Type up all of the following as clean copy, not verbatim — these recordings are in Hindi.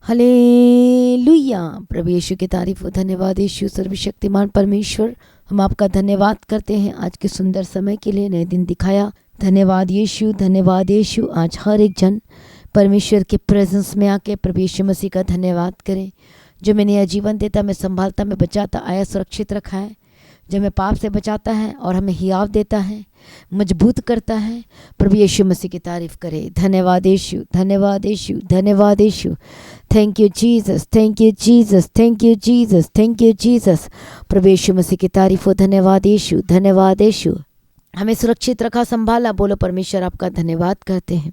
हालेलुया। प्रभु यीशु की तारीफ हो। धन्यवाद यीशु सर्वशक्तिमान परमेश्वर, हम आपका धन्यवाद करते हैं आज के सुंदर समय के लिए, नए दिन दिखाया। धन्यवाद यीशु, धन्यवाद यीशु। आज हर एक जन परमेश्वर के प्रेजेंस में आके प्रभु यीशु मसीह का धन्यवाद करें, जो मैं नया जीवन देता, मैं संभालता, मैं बचाता आया, सुरक्षित रखा है, जो हमें पाप से बचाता है और हमें हियाव देता है, मजबूत करता है। प्रभु यीशु मसीह की तारीफ करें। धन्यवाद यीशु, धन्यवाद यीशु, धन्यवाद Yeshu. Thank you Jesus, thank you Jesus, thank you Jesus, thank you Jesus. प्रभु यीशु मसीह की तारीफ हो। धन्यवाद यीशु, धन्यवाद यीशु। हमें सुरक्षित रखा, संभाला। बोलो परमेश्वर आपका धन्यवाद करते हैं।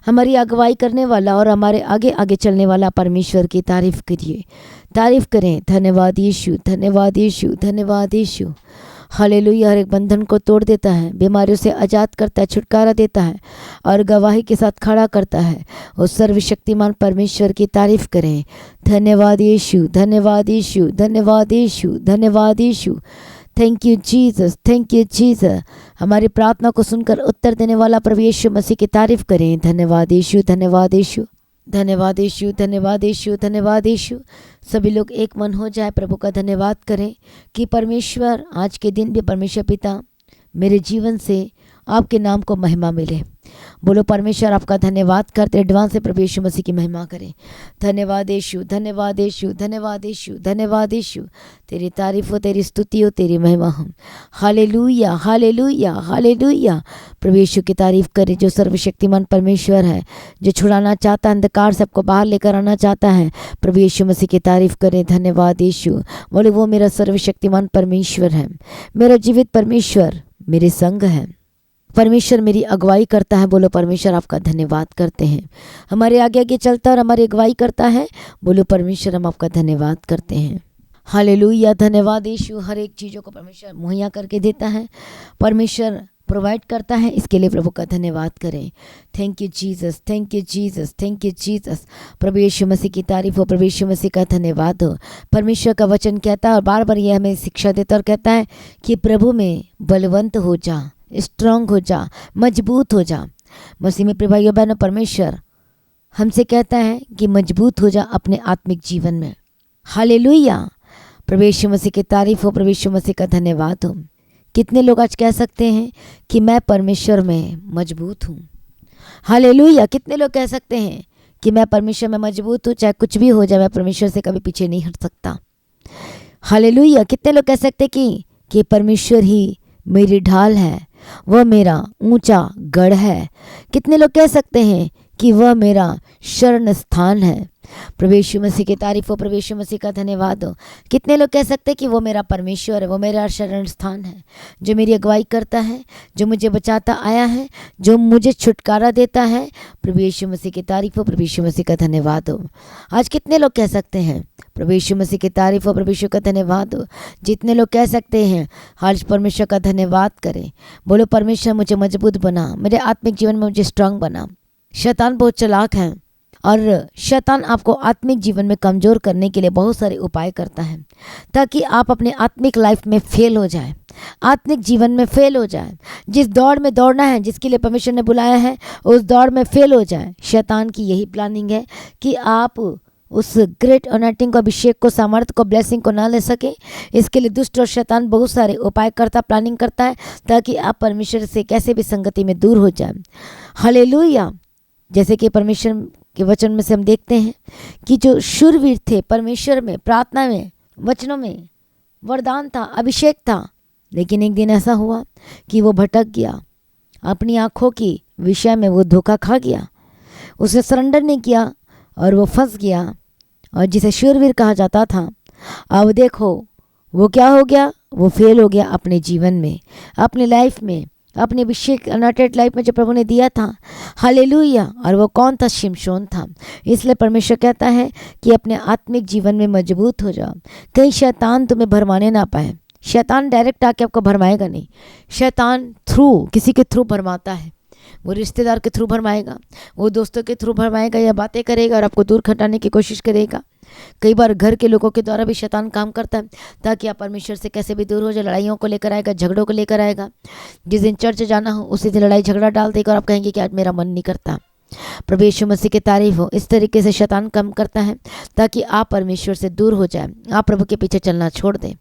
हमारी अगुवाई करने वाला और हमारे आगे आगे चलने वाला परमेश्वर की तारीफ करिए, तारीफ करें। धन्यवाद यीशु, धन्यवाद यीशु, धन्यवाद यीशु। हालेलुया। हर एक बंधन को तोड़ देता है, बीमारियों से आज़ाद करता है, छुटकारा देता है और गवाही के साथ खड़ा करता है। उस सर्वशक्तिमान परमेश्वर की तारीफ करें। धन्यवाद यीशु, धन्यवाद यीशु, धन्यवाद यीशु, धन्यवाद Yeshu. Thank you Jesus, thank you Jesus. हमारी प्रार्थना को सुनकर उत्तर देने वाला प्रभु यीशु मसीह की तारीफ करें। धन्यवाद यीशु, धन्यवाद यीशु, धन्यवाद यीशु, धन्यवाद यीशु, धन्यवाद यीशु। सभी लोग एक मन हो जाए, प्रभु का धन्यवाद करें कि परमेश्वर आज के दिन भी परमेश्वर पिता मेरे जीवन से आपके नाम को महिमा मिले। बोलो परमेश्वर आपका धन्यवाद करते, एडवांस से प्रभु यीशु मसीह की महिमा करें। धन्यवाद यीशु, धन्यवाद यीशु, धन्यवाद यीशु, धन्यवाद यीशु। तेरी तारीफ हो, तेरी स्तुति हो, तेरी महिमा हो। Hallelujah, hallelujah, hallelujah. प्रभु यीशु की तारीफ करें, जो सर्वशक्तिमान परमेश्वर है, जो छुड़ाना चाहता है, अंधकार सबको बाहर लेकर आना चाहता है। प्रभु यीशु मसीह की तारीफ करें। धन्यवाद यीशु। बोले वो मेरा सर्वशक्तिमान परमेश्वर है, मेरा जीवित परमेश्वर मेरे संग है, परमेश्वर मेरी अगुवाई करता है। बोलो परमेश्वर आपका धन्यवाद करते हैं। हमारे आगे आगे चलता है और हमारी अगुवाई करता है। बोलो परमेश्वर हम आपका धन्यवाद करते हैं। हालेलुया। धन्यवाद यीशु। हर एक चीज़ों को परमेश्वर मुहैया करके देता है, परमेश्वर प्रोवाइड करता है, इसके लिए प्रभु का धन्यवाद करें। Thank you Jesus, thank you Jesus, thank you Jesus. प्रभु यीशु मसीह की तारीफ हो, प्रभु यीशु मसीह का धन्यवाद हो। परमेश्वर का वचन कहता है और बार बार यह हमें शिक्षा देता और कहता है कि प्रभु में बलवंत हो जा, स्ट्रांग हो जा, मजबूत हो जा। मसीह में प्रिय भाइयों बहनों, परमेश्वर हमसे कहता है कि मजबूत हो जा अपने आत्मिक जीवन में। हालेलुया। प्रभु यीशु मसीह की तारीफ हो, प्रभु यीशु मसीह का धन्यवाद हो। कितने लोग आज कह सकते हैं कि मैं परमेश्वर में मजबूत हूँ। हालेलुया। कितने लोग कह सकते हैं कि मैं परमेश्वर में मजबूत हूँ, चाहे कुछ भी हो जाए मैं परमेश्वर से कभी पीछे नहीं हट सकता। हालेलुया। कितने लोग कह सकते हैं कि परमेश्वर ही मेरी ढाल है, वह मेरा ऊंचा गढ़ है। कितने लोग कह सकते हैं कि वह मेरा शरण स्थान है। प्रभु यीशु मसीह की तारीफ हो, प्रभु यीशु मसीह का धन्यवाद हो। कितने लोग कह सकते हैं कि वो मेरा परमेश्वर है, वो मेरा शरण स्थान है, जो मेरी अगुवाई करता है, जो मुझे बचाता आया है, जो मुझे छुटकारा देता है। प्रभु यीशु मसीह की तारीफ हो, प्रभु यीशु मसीह का धन्यवाद हो। आज कितने लोग कह सकते हैं प्रभु यीशु मसीह की तारीफ हो, प्रभु यीशु का धन्यवाद हो। जितने लोग कह सकते हैं आज परमेश्वर का धन्यवाद करें। बोलो परमेश्वर मुझे मजबूत बना, मेरे आत्मिक जीवन में मुझे स्ट्रांग बना। शैतान बहुत चालाक है और शैतान आपको आत्मिक जीवन में कमज़ोर करने के लिए बहुत सारे उपाय करता है, ताकि आप अपने आत्मिक लाइफ में फेल हो जाए, आत्मिक जीवन में फेल हो जाए। जिस दौड़ में दौड़ना है, जिसके लिए परमेश्वर ने बुलाया है, उस दौड़ में फेल हो जाए। शैतान की यही प्लानिंग है कि आप उस ग्रेट अनॉइंटिंग को, अभिषेक को, सामर्थ्य को, ब्लेसिंग को ना ले सके। इसके लिए दुष्ट और शैतान बहुत सारे उपाय करता, प्लानिंग करता है, ताकि आप परमेश्वर से कैसे भी संगति में दूर हो जाए। हालेलुया। जैसे कि परमेश्वर के वचन में से हम देखते हैं कि जो शूरवीर थे परमेश्वर में, प्रार्थना में, वचनों में वरदान था, अभिषेक था, लेकिन एक दिन ऐसा हुआ कि वो भटक गया, अपनी आँखों की विषय में वो धोखा खा गया, उसे सरेंडर नहीं किया और वो फंस गया। और जिसे शूरवीर कहा जाता था, अब देखो वो क्या हो गया, वो फेल हो गया अपने जीवन में, अपनी लाइफ में, अपने अभिषेक अनॉइंटेड लाइफ में जो प्रभु ने दिया था। हालेलुया। और वो कौन था? शिमशोन था। इसलिए परमेश्वर कहता है कि अपने आत्मिक जीवन में मजबूत हो जाओ, कहीं शैतान तुम्हें भरमाने ना पाए। शैतान डायरेक्ट आके आपको भरमाएगा नहीं, शैतान थ्रू, किसी के थ्रू भरमाता है। वो रिश्तेदार के थ्रू भरमाएगा, वो दोस्तों के थ्रू भरमाएगा, या बातें करेगा और आपको दूर खटाने की कोशिश करेगा। कई बार घर के लोगों के द्वारा भी शैतान काम करता है, ताकि आप परमेश्वर से कैसे भी दूर हो जाए। लड़ाइयों को लेकर आएगा, झगड़ों को लेकर आएगा। जिस दिन चर्च जाना हो उसी दिन लड़ाई झगड़ा डाल देगा और आप कहेंगे कि आज मेरा मन नहीं करता। प्रभु यीशु मसीह की तारीफ हो। इस तरीके से शैतान काम करता है ताकि आप परमेश्वर से दूर हो जाए, आप प्रभु के पीछे चलना छोड़ दें।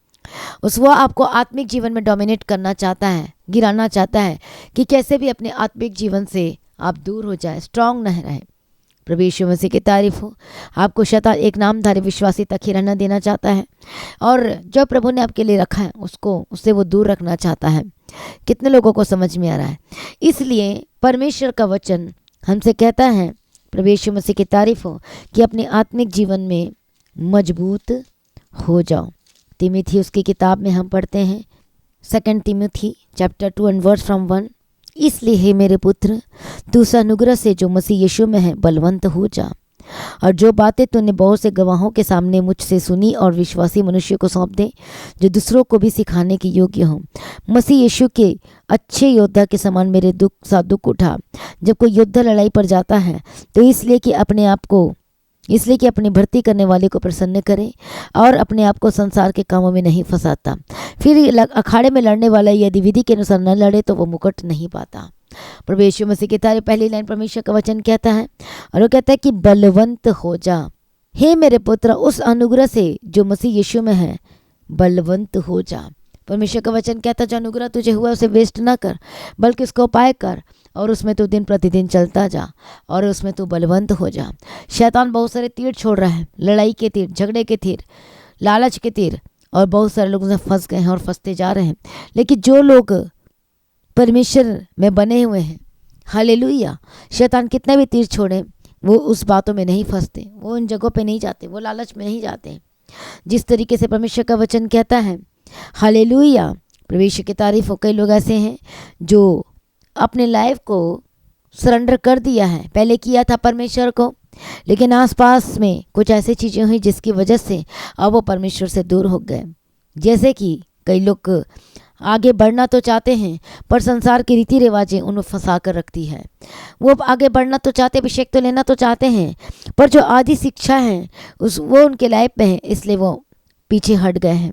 वो आपको आत्मिक जीवन में डोमिनेट करना चाहता है, गिराना चाहता है कि कैसे भी अपने आत्मिक जीवन से आप दूर हो जाए, स्ट्रांग न रहे। प्रभु यीशु मसीह की तारीफ हो। आपको शैतान एक नामधारी विश्वासी तक ही रहना देना चाहता है, और जो प्रभु ने आपके लिए रखा है उससे वो दूर रखना चाहता है। कितने लोगों को समझ में आ रहा है? इसलिए परमेश्वर का वचन हमसे कहता है, प्रभु यीशु मसीह की तारीफ हो, कि अपने आत्मिक जीवन में मजबूत हो जाओ। तीमुथियुस की किताब में हम पढ़ते हैं 2 तीमुथी चैप्टर 2 एंड वर्स फ्रॉम 1। इसलिए हे मेरे पुत्र, तू उस अनुग्रह से जो मसीह यीशु में है बलवंत हो जा, और जो बातें तूने बहुत से गवाहों के सामने मुझसे सुनी और विश्वासी मनुष्य को सौंप दे, जो दूसरों को भी सिखाने के योग्य हो। मसीह यीशु के अच्छे योद्धा के समान मेरे दुख उठा। जब कोई योद्धा लड़ाई पर जाता है तो इसलिए कि अपनी भर्ती करने वाले को प्रसन्न करे और अपने आप को संसार के कामों में नहीं फंसाता। फिर अखाड़े में लड़ने वाला यदि विधि के अनुसार न लड़े तो वो मुकुट नहीं पाता। प्रभु यीशु मसीह की तारीफ पहली लाइन परमेश्वर का वचन कहता है, और वो कहता है कि बलवंत हो जा। हे मेरे पुत्र, उस अनुग्रह से जो मसीह यीशु में है बलवंत हो जा। परमेश्वर का वचन कहता है जो अनुग्रह तुझे हुआ उसे वेस्ट ना कर, बल्कि उसका उपाय कर, और उसमें तू दिन प्रतिदिन चलता जा, और उसमें तू बलवंत हो जा। शैतान बहुत सारे तीर छोड़ रहा है, लड़ाई के तीर, झगड़े के तीर, लालच के तीर, और बहुत सारे लोग उसमें फंस गए हैं और फंसते जा रहे हैं। लेकिन जो लोग परमेश्वर में बने हुए हैं, हालेलुया, शैतान कितने भी तीर छोड़े वो उस बातों में नहीं फंसते, वो उन जगहों पे नहीं जाते, वो लालच में नहीं जाते। जिस तरीके से परमेश्वर का वचन कहता है, हालेलुया, परमेश्वर की तारीफ हो। कई लोग ऐसे हैं जो अपने लाइफ को सरेंडर कर दिया है, पहले किया था परमेश्वर को, लेकिन आसपास में कुछ ऐसी चीज़ें हुई जिसकी वजह से अब वो परमेश्वर से दूर हो गए। जैसे कि कई लोग आगे बढ़ना तो चाहते हैं पर संसार की रीति रिवाजें उन्हें फंसा कर रखती है। वो आगे बढ़ना तो चाहते, अभिषेक तो लेना तो चाहते हैं, पर जो आदि शिक्षा है वो उनके लाइफ में है, इसलिए वो पीछे हट गए हैं।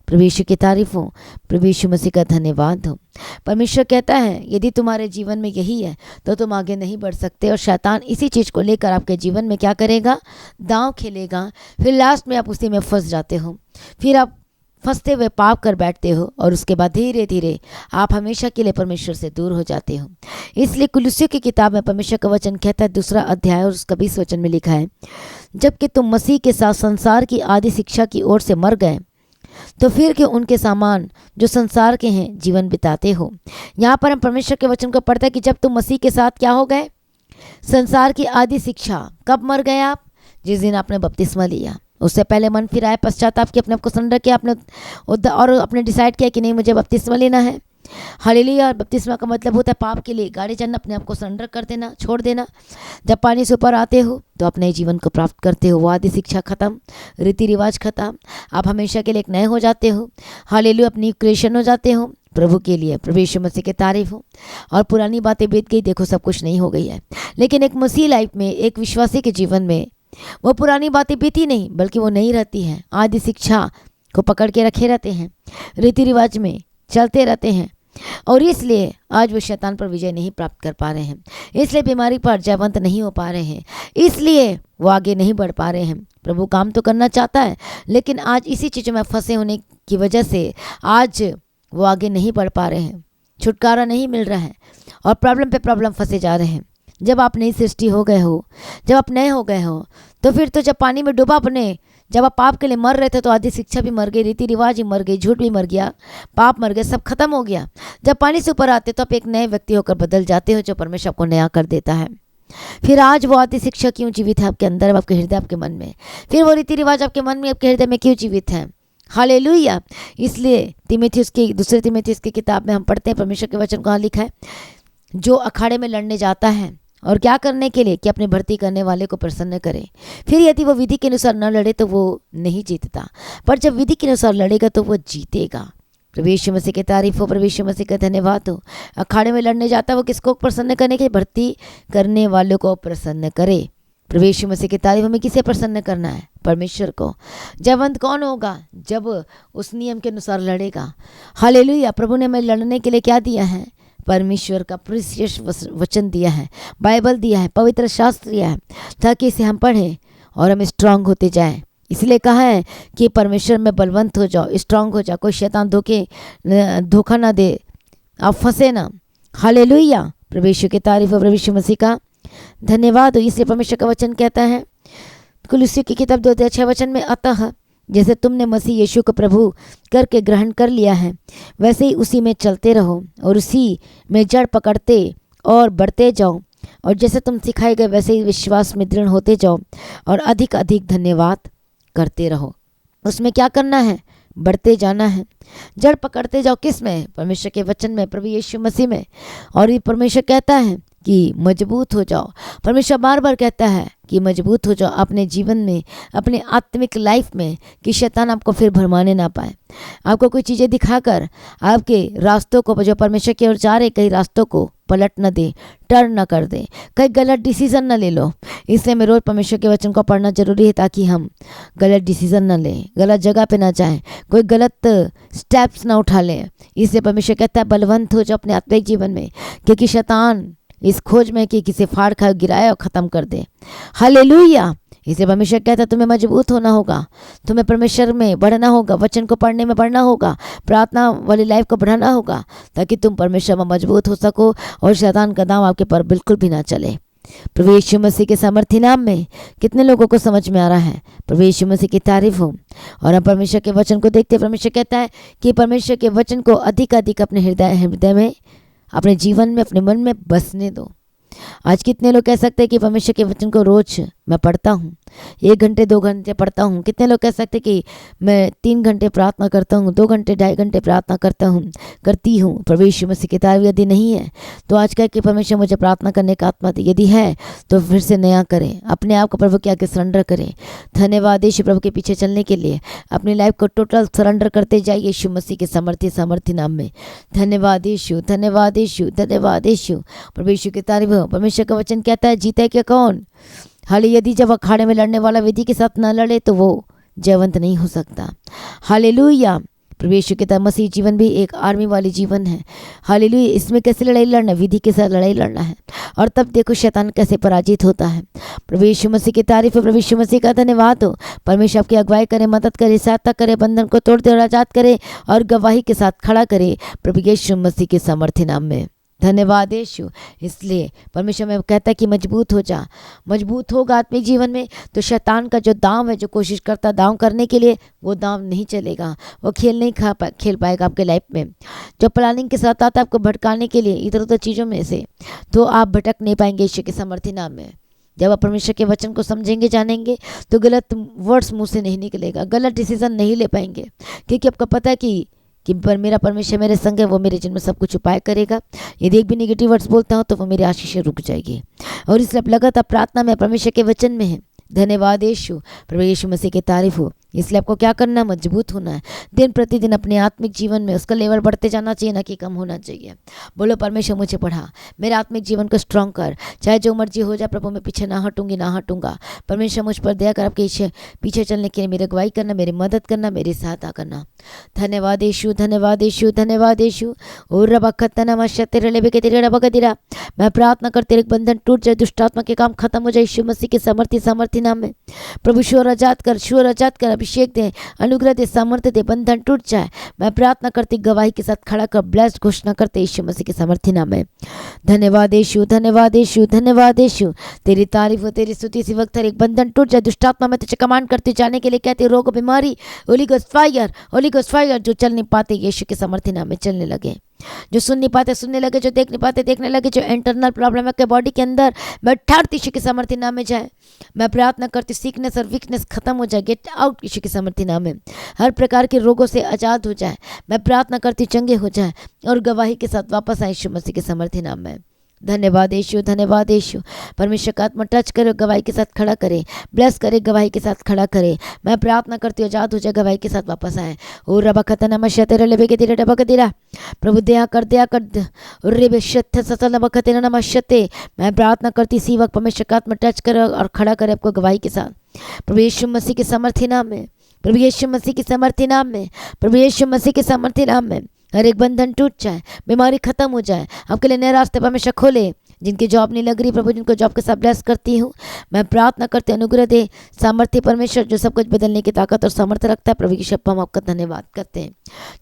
प्रभु यीशु की तारीफ हो, प्रभु यीशु मसीह का धन्यवाद हो। परमेश्वर कहता है यदि तुम्हारे जीवन में यही है तो तुम आगे नहीं बढ़ सकते, और शैतान इसी चीज़ को लेकर आपके जीवन में क्या करेगा, दांव खेलेगा। फिर लास्ट में आप उसी में फंस जाते हो, फिर आप फंसते हुए पाप कर बैठते हो, और उसके बाद धीरे धीरे आप हमेशा के लिए परमेश्वर से दूर हो जाते हो। इसलिए कुलुस्सियों की किताब में परमेश्वर का वचन कहता है 2 अध्याय और उसका 20 वचन में लिखा है, जबकि तुम मसीह के साथ संसार की आदि शिक्षा की ओर से मर गए तो फिर के उनके सामान जो संसार के हैं जीवन बिताते हो। यहाँ पर हम परमेश्वर के वचन को पढ़ते हैं कि जब तुम मसीह के साथ क्या हो गए, संसार की आदि शिक्षा। कब मर गए आप? जिस दिन आपने बपतिस्मा लिया। उससे पहले मन फिराया, पश्चाताप किया, अपने आप को सरेंडर किया आपने, और आपने डिसाइड किया कि नहीं मुझे बपतिस्मा लेना है। हालेलुया। बपतिस्मा का मतलब होता है पाप के लिए गाड़ी चलना, अपने आप को सरेंडर कर देना, छोड़ देना। जब पानी से ऊपर आते हो तो अपने जीवन को प्राप्त करते हो। वो आदि शिक्षा खत्म, रीति रिवाज खत्म, आप हमेशा के लिए एक नए हो जाते हो। हालेलुया, अपनी क्रिएशन हो जाते हो प्रभु के लिए। प्रभु यीशु मसीह की तारीफ हो। और पुरानी बातें बीत गई, देखो सब कुछ नहीं हो गई है। लेकिन एक मसीह लाइफ में, एक विश्वासी के जीवन में वो पुरानी बातें बीती नहीं, बल्कि वो नहीं रहती हैं। आदि शिक्षा को पकड़ के रखे रहते हैं, रीति रिवाज में चलते रहते हैं, और इसलिए आज वो शैतान पर विजय नहीं प्राप्त कर पा रहे हैं। इसलिए बीमारी पर जयवंत नहीं हो पा रहे हैं, इसलिए वो आगे नहीं बढ़ पा रहे हैं। प्रभु काम तो करना चाहता है, लेकिन आज इसी चीज़ों में फंसे होने की वजह से आज वो आगे नहीं बढ़ पा रहे हैं, छुटकारा नहीं मिल रहा है, और प्रॉब्लम पे प्रॉब्लम फंसे जा रहे हैं। जब आप नई सृष्टि हो गए हो, जब आप नए हो गए हो, तो फिर तो जब पानी में डूबा अपने, जब आप पाप के लिए मर रहे थे तो आदि शिक्षा भी मर गई, रीति रिवाज ही मर गई, झूठ भी मर गया, पाप मर गए, सब खत्म हो गया। जब पानी से ऊपर आते तो आप एक नए व्यक्ति होकर बदल जाते हो, जो परमेश्वर आपको नया कर देता है। फिर आज वो आदि शिक्षा क्यों जीवित है आपके अंदर, आपके हृदय, आपके मन में? फिर वो रीति रिवाज आपके मन में, आपके हृदय में क्यों जीवित है? हालेलुया। इसलिए दूसरे तीमुथियुस की किताब में हम पढ़ते हैं, परमेश्वर के वचन कहाँ लिखा है, जो अखाड़े में लड़ने जाता है, और क्या करने के लिए, कि अपने भर्ती करने वाले को प्रसन्न करे। फिर यदि वो विधि के अनुसार न लड़े तो वो नहीं जीतता, पर जब विधि के अनुसार लड़ेगा तो वो जीतेगा। प्रभु यीशु मसीह की तारीफ हो, प्रभु यीशु मसीह का धन्यवाद हो। अखाड़े में लड़ने जाता है वो किसको प्रसन्न करने के? भर्ती करने वालों को प्रसन्न करे। प्रभु यीशु मसीह की तारीफ। हमें किसे प्रसन्न करना है? परमेश्वर को। जयवंत कौन होगा? जब उस नियम के अनुसार लड़ेगा। हालेलुया। प्रभु ने हमें लड़ने के लिए क्या दिया है? परमेश्वर का प्रीशियस वचन दिया है, बाइबल दिया है, पवित्र शास्त्र दिया है, ताकि इसे हम पढ़ें और हम स्ट्रांग होते जाएं। इसलिए कहा है कि परमेश्वर में बलवंत हो जाओ, स्ट्रांग हो जाओ, कोई शैतान धोखा ना दे, आप फंसे ना। हालेलुया, प्रभु यीशु की तारीफ हो, प्रभु यीशु मसीह का धन्यवाद हो। इसलिए परमेश्वर का वचन कहता है कुलुस्सी की किताब 2:6 में, अतः जैसे तुमने मसीह यीशु को प्रभु करके ग्रहण कर लिया है, वैसे ही उसी में चलते रहो और उसी में जड़ पकड़ते और बढ़ते जाओ, और जैसे तुम सिखाए गए वैसे ही विश्वास में दृढ़ होते जाओ और अधिक अधिक धन्यवाद करते रहो। उसमें क्या करना है? बढ़ते जाना है। जड़ पकड़ते जाओ किस में? परमेश्वर के वचन में, प्रभु यीशु मसीह में। और ये परमेश्वर कहता है कि मजबूत हो जाओ। परमेश्वर बार बार कहता है कि मजबूत हो जाओ अपने जीवन में, अपने आत्मिक लाइफ में, कि शैतान आपको फिर भरमाने ना पाए, आपको कोई चीज़ें दिखाकर आपके रास्तों को, जो परमेश्वर की ओर जा रहे कई रास्तों को पलट न दे, टर्न न कर दे, कई गलत डिसीजन न ले लो। इसलिए हमें रोज़ परमेश्वर के वचन को पढ़ना जरूरी है, ताकि हम गलत डिसीजन न लें, गलत जगह पे ना जाएं, कोई गलत स्टेप्स ना उठा लें। इसलिए परमेश्वर कहता है बलवंत हो जाओ अपने आत्मिक जीवन में, क्योंकि शैतान इस खोज में कि किसे फाड़ खा गिराए और ख़त्म कर दे। हालेलुया। इसलिए परमेश्वर कहता है तुम्हें मजबूत होना होगा, तुम्हें परमेश्वर में बढ़ना होगा, वचन को पढ़ने में बढ़ना होगा, प्रार्थना वाली लाइफ को बढ़ाना होगा, ताकि तुम परमेश्वर में मजबूत हो सको और शैतान का दांव आपके पर बिल्कुल भी ना चले। प्रभु यीशु मसीह के सामर्थ्य नाम में कितने लोगों को समझ में आ रहा है? प्रभु यीशु मसीह की तारीफ हो। और हम परमेश्वर के वचन को देखते, परमेश्वर कहता है कि परमेश्वर के वचन को अधिक अधिक अपने हृदय में, अपने जीवन में, अपने मन में बसने दो। आज कितने लोग कह सकते हैं कि परमेश्वर के वचन को रोज मैं पढ़ता हूँ, 1 घंटे 2 घंटे पढ़ता हूँ। कितने लोग कह सकते हैं कि मैं 3 घंटे प्रार्थना करता हूँ, 2 घंटे 2.5 घंटे प्रार्थना करती हूँ। प्रभु यीशु मसीह की तारीफ यदि नहीं है तो आज कह कि परमेश्वर मुझे प्रार्थना करने का आत्मा दी, यदि है तो फिर से नया करें, अपने आप को प्रभु के आगे सरेंडर करें। धन्यवाद यीशु, प्रभु के पीछे चलने के लिए अपनी लाइफ को टोटल सरेंडर करते जाइए यीशु मसीह के सामर्थ्य नाम में। धन्यवाद यीशु, धन्यवाद यीशु, धन्यवाद यीशु, प्रभु यीशु की तारीफ हो। परमेश्वर का वचन कहता है जीता है क्या कौन? हाले यदि जब अखाड़े में लड़ने वाला विधि के साथ न लड़े तो वो जयवंत नहीं हो सकता। हालेलुया। प्रभु यीशु के तरह मसीह जीवन भी एक आर्मी वाली जीवन है। हालेलुया। इसमें कैसे लड़ाई लड़ना? विधि के साथ लड़ाई लड़ना है, और तब देखो शैतान कैसे पराजित होता है। प्रभु यीशु मसीह की तारीफ है, प्रभु यीशु मसीह का धन्यवाद हो। परमेश्वर आपकी अगुवाई करे, मदद करे, सहायता करे, बंधन को तोड़ दे और आजाद करे, और गवाही के साथ खड़ा करे प्रभु यीशु मसीह के सामर्थ्य नाम में। धन्यवाद यीशु। इसलिए परमेश्वर में कहता है कि मजबूत हो जा। मजबूत होगा आत्मिक जीवन में तो शैतान का जो दांव है, जो कोशिश करता दांव करने के लिए, वो दांव नहीं चलेगा, वो खेल नहीं खेल पाएगा आपके लाइफ में। जो प्लानिंग के साथ आता है आपको भटकाने के लिए इधर उधर चीज़ों में से, तो आप भटक नहीं पाएंगे यीशु के सामर्थ्य नाम में। जब आप परमेश्वर के वचन को समझेंगे, जानेंगे, तो गलत वर्ड्स मुंह से नहीं निकलेगा, गलत डिसीजन नहीं ले पाएंगे, क्योंकि आपको पता है कि मेरा परमेश्वर मेरे संग है, वो मेरे जीवन में सब कुछ उपाय करेगा। यदि एक भी नेगेटिव वर्ड्स बोलता हूँ तो वो मेरी आशीष रुक जाएगी। और इसलिए आप लगातार प्रार्थना में, परमेश्वर के वचन में है। धन्यवाद यीशु, प्रभु यीशु मसीह की तारीफ हो। इसलिए आपको क्या करना है? मजबूत होना है। दिन प्रतिदिन अपने आत्मिक जीवन में उसका लेवल बढ़ते जाना चाहिए, ना कि कम होना चाहिए। बोलो परमेश्वर मुझे पढ़ा, मेरे आत्मिक जीवन को स्ट्रॉन्ग कर, चाहे जो मर्जी हो जाए प्रभु, मैं पीछे ना हटूंगी, ना हटूंगा। परमेश्वर मुझ पर दया कर, आपके पीछे चलने के लिए मेरी अगुवाई करना, मेरी मदद करना, मेरी सहायता करना। धन्यवाद यीशु, धन्यवाद यीशु, धन्यवाद यीशु। और मैं प्रार्थना कर तेरे बंधन टूट जाए, दुष्ट आत्मा के काम खत्म हो जाए यीशु मसीह के सामर्थ्य नाम में। प्रभु शोर आजाद कर, अभिषेक दे, अनुग्रह दे, सामर्थ्य दे, बंधन टूट जाए। मैं प्रार्थना करती गवाही के साथ खड़ा कर ब्लेस्ड घोषणा करते यीशु मसीह के सामर्थ्य नाम में। धन्यवाद यीशु, धन्यवाद यीशु, धन्यवाद यीशु। तेरी तारीफ हो, तेरी स्तुति इसी वक्त। हर एक बंधन टूट जाए, दुष्ट आत्मा में तुझे कमांड करते जाने के लिए कहते, रोग बीमारी होली गोस्ट फायर, जो चल नहीं पाते यीशु के सामर्थ्य नाम में चलने लगे, जो सुन नहीं पाते सुनने लगे, जो देख नहीं पाते देखने लगे, जो इंटरनल प्रॉब्लम है के बॉडी के अंदर, मैं ठाड़ती यीशु के सामर्थ्य नाम में जाए। मैं प्रार्थना करती सीकनेस और वीकनेस खत्म हो जाए, गेट आउट यीशु के सामर्थ्य नाम में। हर प्रकार के रोगों से आज़ाद हो जाए। मैं प्रार्थना करती चंगे हो जाए और गवाही के साथ वापस आए यीशु मसीह के सामर्थ्य नाम में। धन्यवाद यीशु, धन्यवाद यीशु। परमेश्वर का आत्मा टच करे, गवाही के साथ खड़ा करे, ब्लेस करे, गवाही के साथ खड़ा करे। मैं प्रार्थना करती हूँ आजाद हो जाए, गवाही के साथ वापस आए। ओ रबा खतना मशते रले के तेरे डबा कदिरा, प्रभु दया कर रे बेशत ससल नबा खतना नमशते। मैं प्रार्थना करती इसी वक्त परमेश्वर का आत्मा टच करे और खड़ा करे आपको गवाही के साथ, प्रभु यीशु मसीह के सामर्थ्य नाम में, प्रभु यीशु मसीह के सामर्थ्य नाम में, प्रभु यीशु मसीह के सामर्थ्य नाम में। हर एक बंधन टूट जाए, बीमारी खत्म हो जाए, आपके लिए नए रास्ते परमेश्वर खोले। जिनकी जॉब नहीं लग रही प्रभु, जिनको जॉब के साथ ब्लेस करती हूँ, मैं प्रार्थना करती हूँ अनुग्रह दे। सामर्थ्य परमेश्वर जो सब कुछ बदलने की ताकत और सामर्थ्य रखता है, प्रभु की शपथ हम आपका धन्यवाद करते हैं।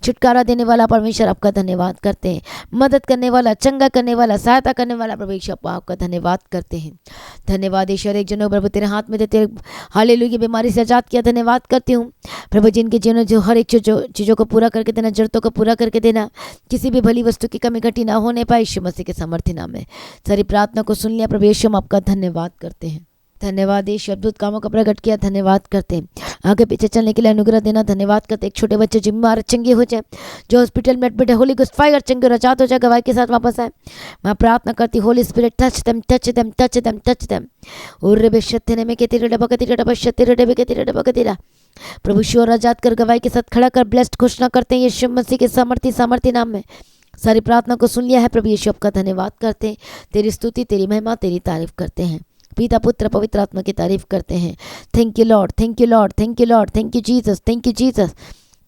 छुटकारा देने वाला परमेश्वर आपका धन्यवाद करते हैं। मदद करने वाला, चंगा करने वाला, सहायता करने वाला प्रभु की शपथ आपका धन्यवाद करते हैं। धन्यवाद ईश्वर, एक जनों प्रभु तेरे हाथ में देते, हालेलुया, बीमारी से आजाद किया, धन्यवाद करती हूँ प्रभु। जिनके जीवन जो हर एक चीज़ों को पूरा करके देना, जरूरतों को पूरा करके देना, किसी भी भली वस्तु की कमी घटी ना होने पाए, यीशु मसीह के सामर्थ्य नाम में सारी प्रार्थना को सुन लिया प्रभु यीशु, हम आपका धन्यवाद करते हैं। धन्यवाद यीशु, अद्भुत कामों का प्रकट किया, धन्यवाद करते हैं। आगे पीछे चलने के लिए अनुग्रह देना, धन्यवाद करते हैं। एक छोटे बच्चे बीमार चंगे हो जाए, जो हॉस्पिटल में एडमिट है, होली गोस्ट फायर चंगे और आजाद हो जाए, गवाही के साथ वापस आए, मैं प्रार्थना करती। Holy spirit touch them, touch them, touch them, touch them. उर्रे बेशत्ते में के तेरे डबा के तेरे डबा शत्ते डबे के तेरे डबा के तेरा प्रभु शोर आजाद कर, गवाही के साथ खड़ा कर, ब्लेस्ड घोषणा करते हैं यीशु मसीह के सामर्थी नाम में। सारी प्रार्थना को सुन लिया है प्रभु यीशु, आपका धन्यवाद करते हैं। तेरी स्तुति, तेरी महिमा, तेरी तारीफ करते हैं। पिता पुत्र पवित्र आत्मा की तारीफ करते हैं। Thank you Lord, thank you Lord, thank you Lord, thank you Jesus, thank you Jesus.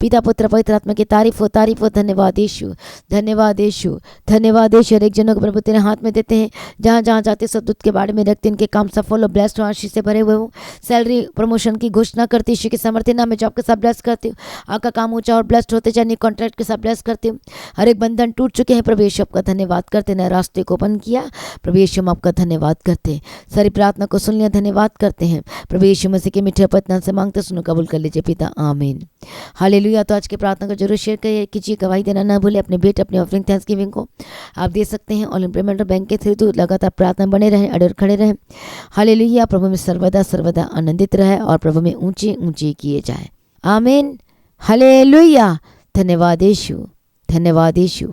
पिता पुत्र पवित्र आत्मा की तारीफ हो, तारीफ हो। धन्यवाद यीशु, धन्यवाद यीशु, धन्यवाद यीशु। एक जनों को प्रभु तेरे हाथ में देते हैं, जहाँ जहाँ जाते सब दूत के बारे में रखते, इनके काम सफल हो, ब्लेस्ड हो, आशीष से भरे हुए हो। सैलरी प्रमोशन की घोषणा करती यीशु के सामर्थ्य नाम में, जॉब के साथ ब्लेस करती हूँ। आपका काम ऊंचा और ब्लेस्ड होते जाए, कॉन्ट्रैक्ट के साथ ब्लेस करती हूँ। हर एक बंधन टूट चुके हैं प्रभु यीशु, आपका धन्यवाद करते। नए रास्ते को ओपन किया प्रभु यीशु, हम आपका धन्यवाद करते हैं। सारी प्रार्थना को सुन लिया, धन्यवाद करते हैं प्रभु यीशु मसीह के मीठे पतना से मांगते सुनो, कबूल कर लीजिए पिता, आमीन। हालेलुया। तो आज की प्रार्थना को जरूर शेयर कीजिए, गवाही देना ना भूले। अपने भेंट, अपनी ऑफरिंग, थैंक्सगिविंग को आप दे सकते हैं ऑनलाइन पेमेंट और बैंक के थ्रू। तो लगातार प्रार्थना बने रहें, अड़े और खड़े रहें। हालेलुया। प्रभु में सर्वदा सर्वदा आनंदित रहे और प्रभु में ऊंचे ऊंचे किए जाए, आमीन। हालेलुया। धन्यवाद यीशु, धन्यवाद यीशु।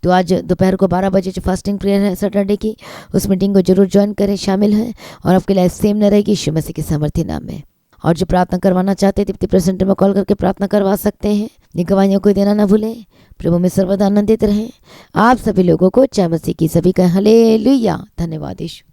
तो आज दोपहर को 12 बजे जो फास्टिंग प्रेयर है सैटरडे की, उस मीटिंग को जरूर ज्वाइन करें, शामिल हैं, और आपके लाइफ सेम न रहेगी यीशु मसीह के सामर्थ्य नाम में। और जो प्रार्थना करवाना चाहते हैं, दीप्ति प्रेजेंटर में कॉल करके प्रार्थना करवा सकते हैं। ये गवाहियों को देना ना भूलें। प्रभु में सर्वदा आनंदित रहें। आप सभी लोगों को जय मसीह की सभी का हालेलुया। धन्यवाद यीशु।